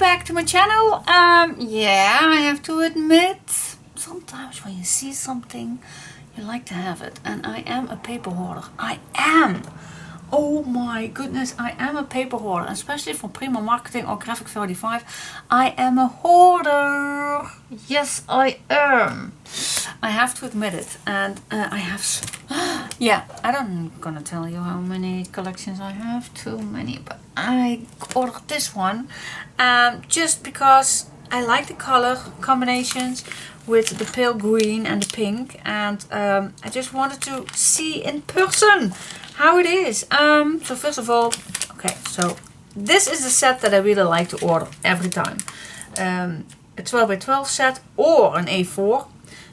back to my channel. Yeah, I have to admit, sometimes when you see something, you like to have it. And I am a paper hoarder. I am. Oh my goodness, I am a paper hoarder, especially for Prima Marketing or Graphic 35. I am a hoarder. Yes, I am. I have to admit it. And I have, yeah, I don't gonna tell you how many collections I have. Too many, but I ordered this one just because I like the color combinations with the pale green and the pink, and I just wanted to see in person how it is. So first of all, okay, so this is the set that I really like to order every time. A 12 by 12 set or an A4.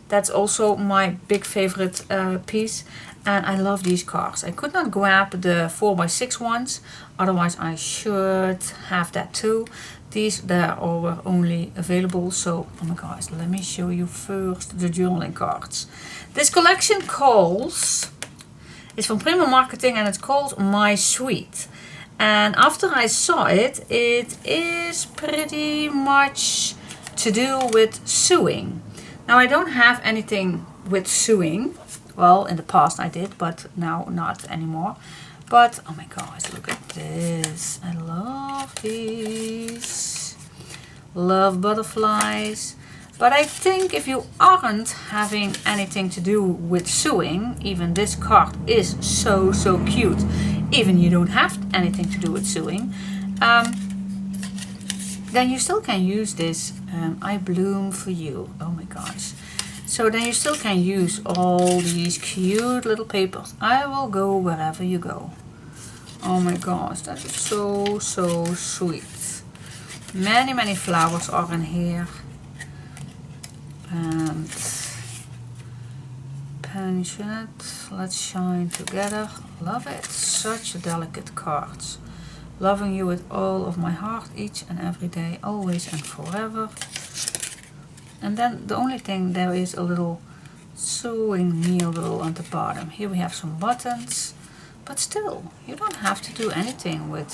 That's also my big favorite piece, and I love these cards. I could not grab the 4 by 6 ones, otherwise I should have that too. These there are only available, so oh my gosh, let me show you first the journaling cards. This collection calls, it's from Prima Marketing, and it's called My Sweet. And after I saw it, it is pretty much to do with sewing. Now I don't have anything with sewing. Well, in the past I did, but now not anymore. But oh my gosh, look at this. I love these. Love butterflies. But I think if you aren't having anything to do with sewing, even this card is so cute. Even you don't have anything to do with sewing, then you still can use this. I bloom for you. Oh my gosh. So then you still can use all these cute little papers. I will go wherever you go. Oh my gosh, that is so sweet. Many flowers are in here. And pensionate, let's shine together. Love it. Such a delicate cards. Loving you with all of my heart, each and every day, always and forever. And then the only thing, there is a little sewing needle on the bottom. Here we have some buttons, but still, you don't have to do anything with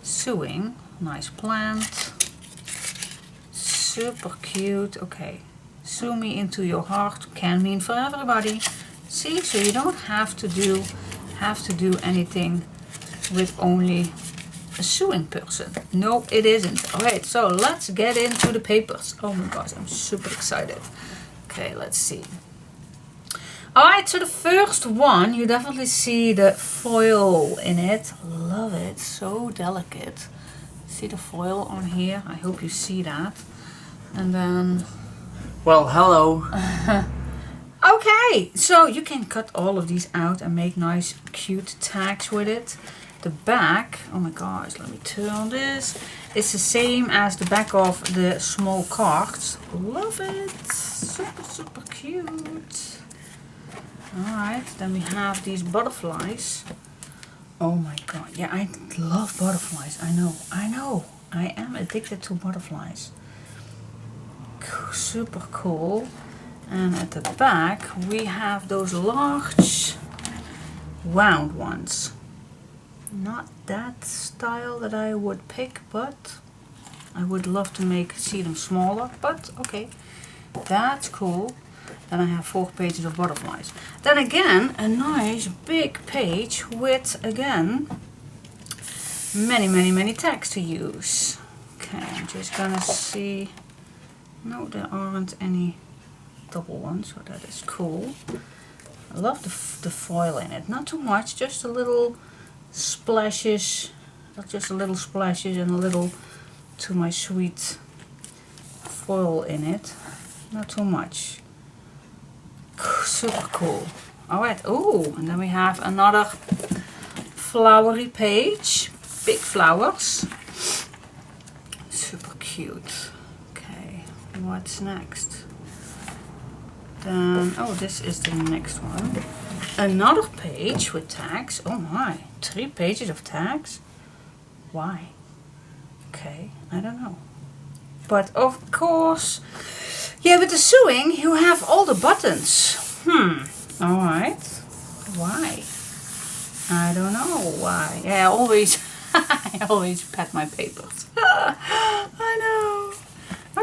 sewing. Nice plant. Super cute. Okay. Sew me into your heart can mean for everybody. See, so you don't have to do anything with only a sewing person. No, it isn't. Alright, so let's get into the papers. Oh my gosh, I'm super excited. Okay, let's see. Alright, so the first one, you definitely see the foil in it. Love it, so delicate. See the foil on here? I hope you see that. And then, well, hello. Okay, so you can cut all of these out and make nice cute tags with it. The back, oh my gosh, let me turn this. It's the same as the back of the small cards. Love it. Super cute. Alright, then we have these butterflies. Oh my god, yeah, I love butterflies. I know. I am addicted to butterflies. Super cool. And at the back we have those large round ones. Not that style that I would pick, but I would love to see them smaller, but okay, that's cool. Then I have 4 pages of butterflies. Then again, a nice big page with, again, many tags to use. Okay, I'm just gonna see. No, there aren't any double ones, so that is cool. I love the foil in it. Not too much, just a little splashes, and a little to my sweet foil in it. Not too much. Super cool. Alright, oh, and then we have another flowery page. Big flowers. Super cute. Okay, what's next? Then, oh, this is the next one. Another page with tags. Oh my, 3 pages of tags? Why? Okay, I don't know. But of course, yeah, with the sewing, you have all the buttons. Alright. Why? I don't know why. Yeah, I always pat my papers. I know.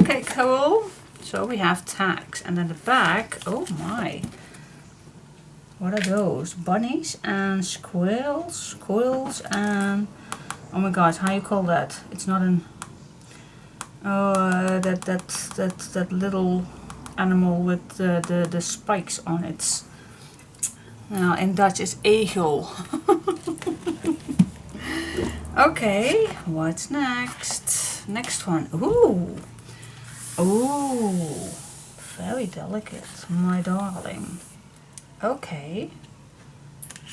Okay, cool. So we have tags, and then the back, oh my. What are those? Bunnies and squirrels and, oh my gosh, how you call that? It's not an, oh, that little animal with the spikes on it. In Dutch it's egel. Okay, what's next? Next one. Ooh. Ooh. Very delicate, my darling. Okay.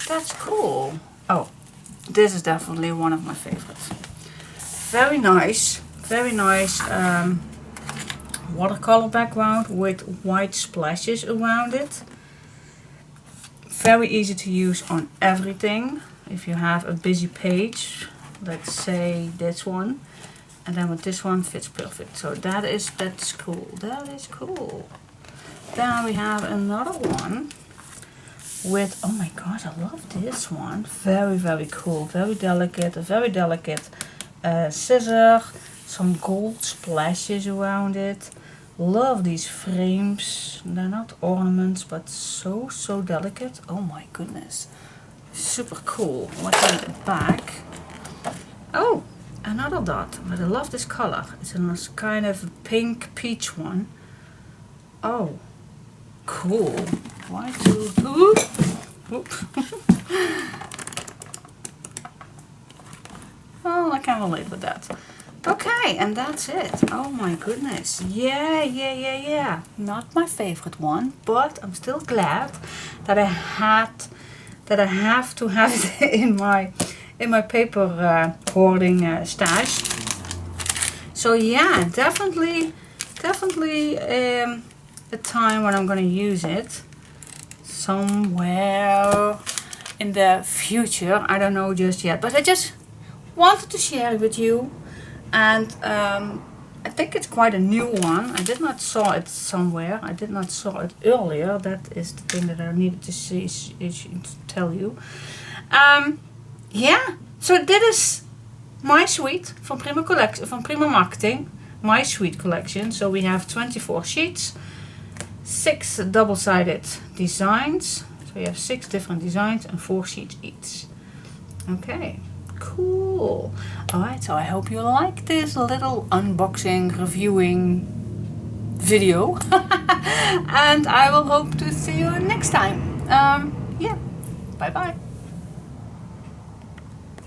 That's cool. Oh, this is definitely one of my favorites. Very nice. Very nice watercolor background with white splashes around it. Very easy to use on everything. If you have a busy page, let's say this one, and then with this one fits perfect. So that's cool. That is cool. Then we have another one with, oh my gosh, I love this one. Very, very cool. Very delicate. A very delicate scissor. Some gold splashes around it. Love these frames. They're not ornaments, but so delicate. Oh my goodness. Super cool. What's in the back? Oh, another dot. But I love this color. It's a kind of pink peach one. Oh, cool. Why do... Oh, I can relate with that. Okay, and that's it. Oh my goodness. Yeah. Not my favorite one, but I'm still glad that I have to have it in my paper hoarding stash. So yeah, definitely a time when I'm gonna use it somewhere in the future. I don't know just yet, but I just wanted to share it with you. And I think it's quite a new one. I did not saw it somewhere. I did not saw it earlier. That is the thing that I needed to see, to tell you. Yeah. So dit is my suite from Prima Marketing. My suite collection. So we have 24 sheets, 6 double-sided designs. So you have 6 different designs and 4 sheets each. Okay. Cool. Alright, so I hope you like this little unboxing, reviewing video. And I will hope to see you next time. Yeah, bye bye.